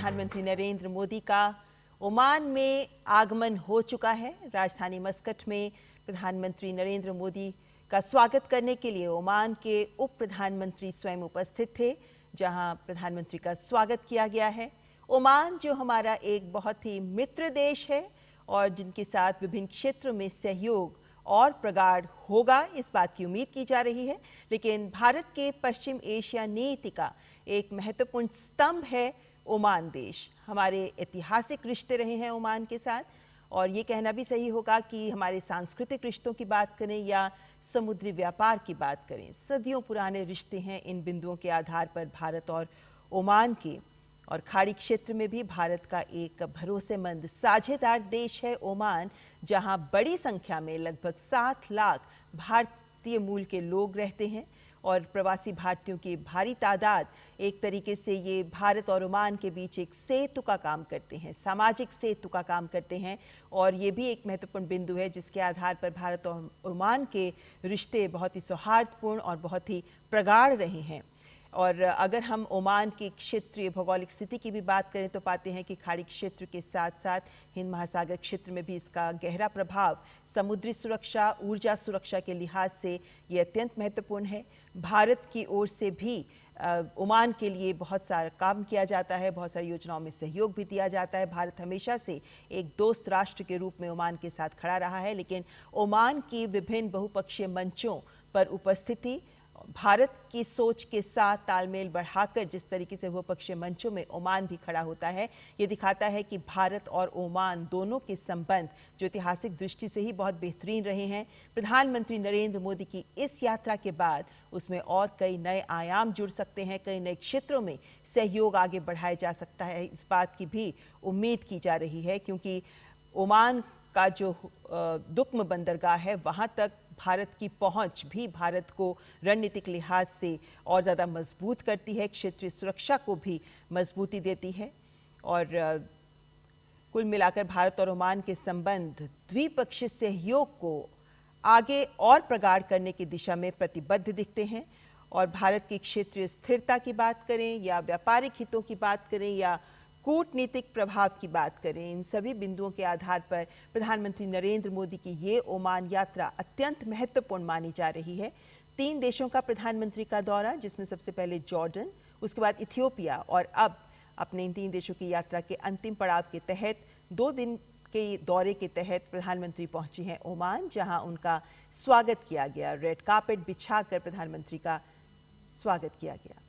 प्रधानमंत्री नरेंद्र मोदी का ओमान में आगमन हो चुका है। राजधानी मस्कट में प्रधानमंत्री नरेंद्र मोदी का स्वागत करने के लिए ओमान के उप प्रधानमंत्री स्वयं उपस्थित थे, जहां प्रधानमंत्री का स्वागत किया गया है। ओमान जो हमारा एक बहुत ही मित्र देश है और जिनके साथ विभिन्न क्षेत्रों में सहयोग और प्रगाढ़ होगा, इस बात की उम्मीद की जा रही है। लेकिन भारत के पश्चिम एशिया नीति का एक महत्वपूर्ण स्तंभ है ओमान देश। हमारे ऐतिहासिक रिश्ते रहे हैं ओमान के साथ, और ये कहना भी सही होगा कि हमारे सांस्कृतिक रिश्तों की बात करें या समुद्री व्यापार की बात करें, सदियों पुराने रिश्ते हैं इन बिंदुओं के आधार पर भारत और ओमान के। और खाड़ी क्षेत्र में भी भारत का एक भरोसेमंद साझेदार देश है ओमान, जहां बड़ी संख्या में लगभग 7 लाख भारतीय मूल के लोग रहते हैं और प्रवासी भारतीयों की भारी तादाद एक तरीके से ये भारत और ओमान के बीच एक सेतु का काम करते हैं, सामाजिक सेतु का काम करते हैं। और ये भी एक महत्वपूर्ण बिंदु है जिसके आधार पर भारत और ओमान के रिश्ते बहुत ही सौहार्दपूर्ण और बहुत ही प्रगाढ़ रहे हैं। और अगर हम ओमान की क्षेत्रीय भौगोलिक स्थिति की भी बात करें तो पाते हैं कि खाड़ी क्षेत्र के साथ साथ हिंद महासागर क्षेत्र में भी इसका गहरा प्रभाव समुद्री सुरक्षा, ऊर्जा सुरक्षा के लिहाज से ये अत्यंत महत्वपूर्ण है। भारत की ओर से भी ओमान के लिए बहुत सारा काम किया जाता है, बहुत सारी योजनाओं में सहयोग भी दिया जाता है। भारत हमेशा से एक दोस्त राष्ट्र के रूप में ओमान के साथ खड़ा रहा है, लेकिन ओमान की विभिन्न बहुपक्षीय मंचों पर उपस्थिति, भारत की सोच के साथ तालमेल बढ़ाकर जिस तरीके से वो पक्षीय मंचों में ओमान भी खड़ा होता है, ये दिखाता है कि भारत और ओमान दोनों के संबंध जो ऐतिहासिक दृष्टि से ही बहुत बेहतरीन रहे हैं। प्रधानमंत्री नरेंद्र मोदी की इस यात्रा के बाद उसमें और कई नए आयाम जुड़ सकते हैं, कई नए क्षेत्रों में सहयोग आगे बढ़ाया जा सकता है, इस बात की भी उम्मीद की जा रही है। क्योंकि ओमान का जो दुक्म बंदरगाह है, वहाँ तक भारत की पहुंच भी भारत को रणनीतिक लिहाज से और ज़्यादा मजबूत करती है, क्षेत्रीय सुरक्षा को भी मजबूती देती है। और कुल मिलाकर भारत और ओमान के संबंध द्विपक्षीय सहयोग को आगे और प्रगाढ़ करने की दिशा में प्रतिबद्ध दिखते हैं। और भारत की क्षेत्रीय स्थिरता की बात करें या व्यापारिक हितों की बात करें या कूटनीतिक प्रभाव की बात करें, इन सभी बिंदुओं के आधार पर प्रधानमंत्री नरेंद्र मोदी की ये ओमान यात्रा अत्यंत महत्वपूर्ण मानी जा रही है। 3 देशों का प्रधानमंत्री का दौरा, जिसमें सबसे पहले जॉर्डन, उसके बाद इथियोपिया, और अब अपने इन 3 देशों की यात्रा के अंतिम पड़ाव के तहत 2 दिन के दौरे के तहत प्रधानमंत्री पहुंचे हैं ओमान, जहां उनका स्वागत किया गया। रेड कार्पेट बिछाकर प्रधानमंत्री का स्वागत किया गया।